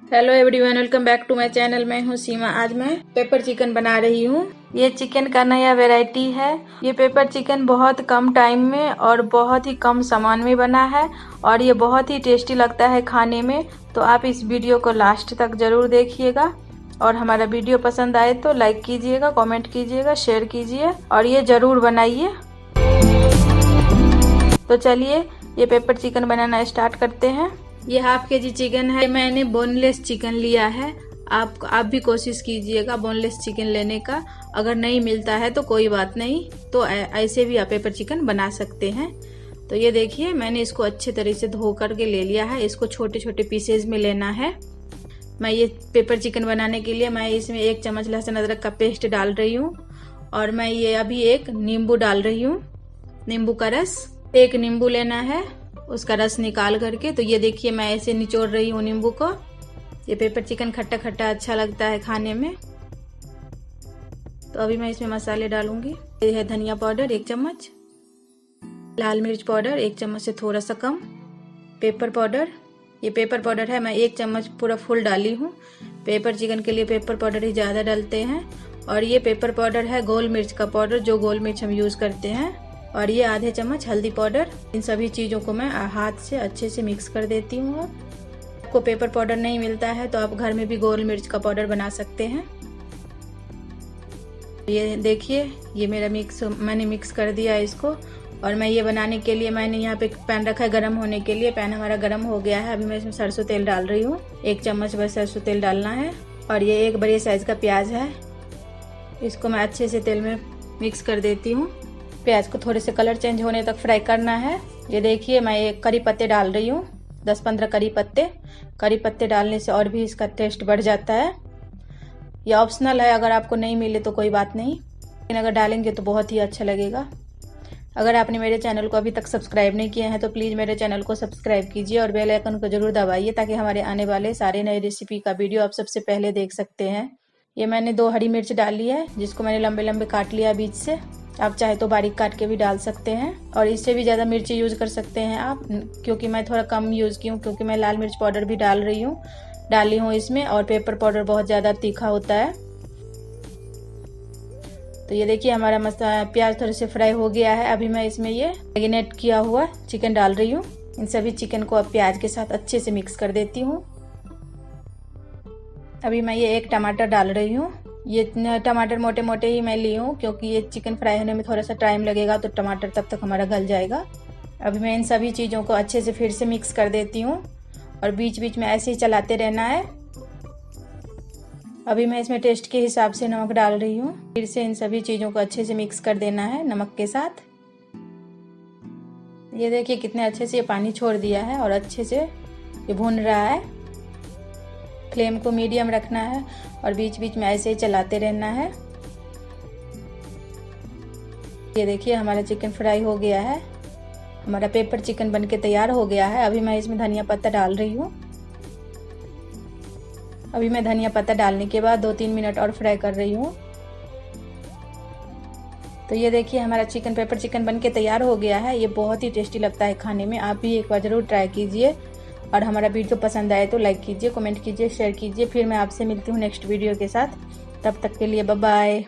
Hello everyone, welcome back to my channel. मैं हूं सीमा। आज मैं पेपर चिकन बना रही हूं। ये चिकन का नया वैरायटी है। ये पेपर चिकन बहुत कम टाइम में और बहुत ही कम सामान में बना है और ये बहुत ही टेस्टी लगता है खाने में। तो आप इस वीडियो को लास्ट तक जरूर देखिएगा और हमारा वीडियो पसंद आए तो लाइक कीजिएगा, कमेंट कीजिएगा, शेयर कीजिए और ये जरूर बनाइए। तो चलिए ये पेपर चिकन बनाना स्टार्ट करते हैं। ये हाफ के जी चिकन है। मैंने बोनलेस चिकन लिया है। आप भी कोशिश कीजिएगा बोनलेस चिकन लेने का। अगर नहीं मिलता है तो कोई बात नहीं, तो ऐसे भी आप पेपर चिकन बना सकते हैं। तो ये देखिए मैंने इसको अच्छे तरह से धो करके ले लिया है। इसको छोटे छोटे पीसेज में लेना है। मैं ये पेपर चिकन बनाने के लिए मैं इसमें 1 चम्मच लहसुन अदरक का पेस्ट डाल रही हूँ और मैं ये अभी एक नींबू डाल रही हूँ, नींबू का रस। 1 नींबू लेना है, उसका रस निकाल करके। तो ये देखिए मैं ऐसे निचोड़ रही हूँ नींबू को। ये पेपर चिकन खट्टा खट्टा अच्छा लगता है खाने में। तो अभी मैं इसमें मसाले डालूंगी। ये है धनिया पाउडर 1 चम्मच, लाल मिर्च पाउडर 1 चम्मच से थोड़ा सा कम, पेपर पाउडर। ये पेपर पाउडर है, मैं 1 चम्मच पूरा फुल डाली हूँ। पेपर चिकन के लिए पेपर पाउडर ही ज़्यादा डालते हैं। और ये पेपर पाउडर है गोल मिर्च का पाउडर, जो गोल मिर्च हम यूज़ करते हैं। और ये आधे चम्मच हल्दी पाउडर। इन सभी चीज़ों को मैं हाथ से अच्छे से मिक्स कर देती हूँ। आपको पेपर पाउडर नहीं मिलता है तो आप घर में भी गोल मिर्च का पाउडर बना सकते हैं। ये देखिए ये मेरा मैंने मिक्स कर दिया इसको। और मैं ये बनाने के लिए मैंने यहाँ पे पैन रखा है गर्म होने के लिए। पैन हमारा गर्म हो गया है। अभी मैं इसमें सरसों तेल डाल रही हूँ। 1 चम्मच बस सरसों तेल डालना है। और ये एक बड़े साइज का प्याज है, इसको मैं अच्छे से तेल में मिक्स कर देती हूँ। प्याज को थोड़े से कलर चेंज होने तक फ्राई करना है। ये देखिए मैं ये करी पत्ते डाल रही हूँ, 10-15 करी पत्ते। करी पत्ते डालने से और भी इसका टेस्ट बढ़ जाता है। ये ऑप्शनल है, अगर आपको नहीं मिले तो कोई बात नहीं, लेकिन अगर डालेंगे तो बहुत ही अच्छा लगेगा। अगर आपने मेरे चैनल को अभी तक सब्सक्राइब नहीं किया है तो प्लीज़ मेरे चैनल को सब्सक्राइब कीजिए और बेल आइकन को जरूर दबाइए, ताकि हमारे आने वाले सारे नए रेसिपी का वीडियो आप सबसे पहले देख सकते हैं। ये मैंने 2 हरी मिर्च डाली है, जिसको मैंने लंबे लंबे काट लिया बीच से। आप चाहे तो बारीक काट के भी डाल सकते हैं और इससे भी ज़्यादा मिर्ची यूज़ कर सकते हैं आप, क्योंकि मैं थोड़ा कम यूज़ की हूँ, क्योंकि मैं लाल मिर्च पाउडर भी डाली हूँ इसमें। और पेपर पाउडर बहुत ज़्यादा तीखा होता है। तो ये देखिए हमारा प्याज थोड़े से फ्राई हो गया है। अभी मैं इसमें ये मैरिनेट किया हुआ चिकन डाल रही हूँ। इन सभी चिकन को अब प्याज के साथ अच्छे से मिक्स कर देती हूँ। अभी मैं ये 1 टमाटर डाल रही हूँ। ये टमाटर मोटे मोटे ही मैं ली हूँ, क्योंकि ये चिकन फ्राई होने में थोड़ा सा टाइम लगेगा, तो टमाटर तब तक हमारा गल जाएगा। अभी मैं इन सभी चीज़ों को अच्छे से फिर से मिक्स कर देती हूँ और बीच बीच में ऐसे ही चलाते रहना है। अभी मैं इसमें टेस्ट के हिसाब से नमक डाल रही हूँ। फिर से इन सभी चीज़ों को अच्छे से मिक्स कर देना है नमक के साथ। ये देखिए कितने अच्छे से ये पानी छोड़ दिया है और अच्छे से ये भून रहा है। फ्लेम को मीडियम रखना है और बीच बीच में ऐसे ही चलाते रहना है। ये देखिए हमारा चिकन फ्राई हो गया है। हमारा पेपर चिकन बनके तैयार हो गया है। अभी मैं इसमें धनिया पत्ता डाल रही हूँ। अभी मैं धनिया पत्ता डालने के बाद 2-3 मिनट और फ्राई कर रही हूँ। तो ये देखिए हमारा पेपर चिकन बनके तैयार हो गया है। ये बहुत ही टेस्टी लगता है खाने में। आप भी एक बार ज़रूर ट्राई कीजिए और हमारा वीडियो पसंद आए तो लाइक कीजिए, कमेंट कीजिए, शेयर कीजिए। फिर मैं आपसे मिलती हूँ नेक्स्ट वीडियो के साथ। तब तक के लिए बाय बाय।